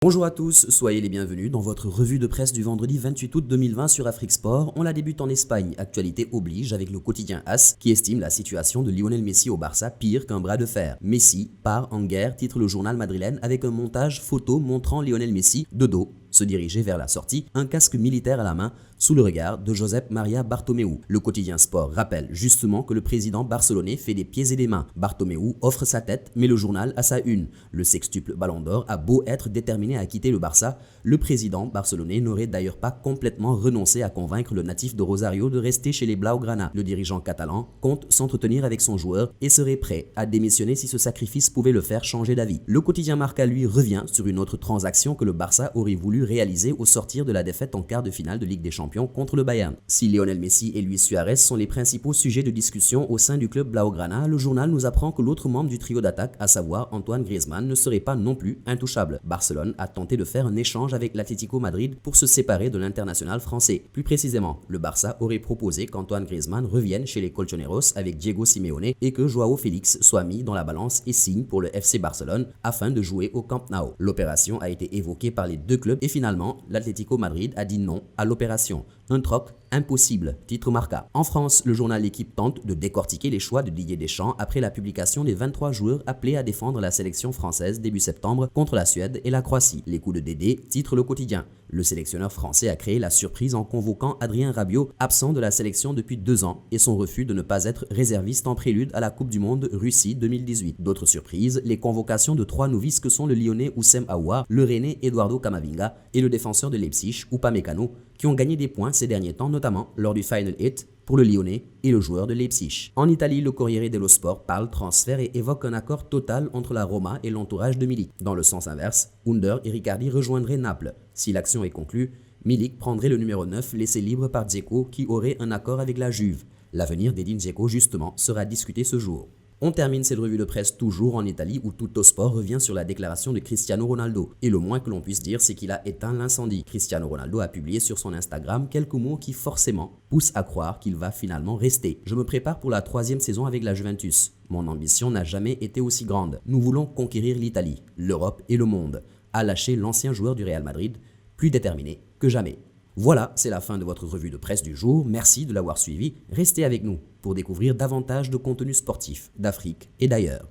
Bonjour à tous, soyez les bienvenus dans votre revue de presse du vendredi 28 août 2020 sur Afrique Sport. On la débute en Espagne, actualité oblige avec le quotidien AS qui estime la situation de Lionel Messi au Barça pire qu'un bras de fer. Messi part en guerre, titre le journal madrilène avec un montage photo montrant Lionel Messi de dos se diriger vers la sortie, un casque militaire à la main, sous le regard de Josep Maria Bartomeu. Le quotidien Sport rappelle justement que le président barcelonais fait des pieds et des mains. Bartomeu offre sa tête, mais le journal a sa une. Le sextuple Ballon d'Or a beau être déterminé à quitter le Barça, le président barcelonais n'aurait d'ailleurs pas complètement renoncé à convaincre le natif de Rosario de rester chez les Blaugrana. Le dirigeant catalan compte s'entretenir avec son joueur et serait prêt à démissionner si ce sacrifice pouvait le faire changer d'avis. Le quotidien Marca lui revient sur une autre transaction que le Barça aurait voulu réaliser au sortir de la défaite en quart de finale de Ligue des Champions contre le Bayern. Si Lionel Messi et Luis Suarez sont les principaux sujets de discussion au sein du club Blaugrana, le journal nous apprend que l'autre membre du trio d'attaque, à savoir Antoine Griezmann, ne serait pas non plus intouchable. Barcelone a tenté de faire un échange avec l'Atlético Madrid pour se séparer de l'international français. Plus précisément, le Barça aurait proposé qu'Antoine Griezmann revienne chez les Colchoneros avec Diego Simeone et que Joao Félix soit mis dans la balance et signe pour le FC Barcelone afin de jouer au Camp Nou. L'opération a été évoquée par les deux clubs et finalement, l'Atlético Madrid a dit non à l'opération. Un troc impossible, titre Marca. En France, le journal L'Équipe tente de décortiquer les choix de Didier Deschamps après la publication des 23 joueurs appelés à défendre la sélection française début septembre contre la Suède et la Croatie. Les coups de Dédé, titre Le Quotidien. Le sélectionneur français a créé la surprise en convoquant Adrien Rabiot, absent de la sélection depuis 2 ans, et son refus de ne pas être réserviste en prélude à la Coupe du Monde Russie 2018. D'autres surprises, les convocations de 3 novices que sont le Lyonnais Oussem Aouar, le Rennais Eduardo Camavinga et le défenseur de Leipzig, Upamecano, qui ont gagné des points ces derniers temps, notamment lors du Final 8 pour le Lyonnais et le joueur de Leipzig. En Italie, le Corriere dello Sport parle transfert et évoque un accord total entre la Roma et l'entourage de Milik. Dans le sens inverse, Under et Riccardi rejoindraient Naples. Si l'action est conclue, Milik prendrait le numéro 9 laissé libre par Dzeko qui aurait un accord avec la Juve. L'avenir d'Edin Dzeko justement sera discuté ce jour. On termine cette revue de presse toujours en Italie où Tutto Sport revient sur la déclaration de Cristiano Ronaldo. Et le moins que l'on puisse dire, c'est qu'il a éteint l'incendie. Cristiano Ronaldo a publié sur son Instagram quelques mots qui forcément poussent à croire qu'il va finalement rester. Je me prépare pour la 3e saison avec la Juventus. Mon ambition n'a jamais été aussi grande. Nous voulons conquérir l'Italie, l'Europe et le monde. A lâché l'ancien joueur du Real Madrid, plus déterminé que jamais. Voilà, c'est la fin de votre revue de presse du jour. Merci de l'avoir suivi. Restez avec nous pour découvrir davantage de contenus sportifs d'Afrique et d'ailleurs.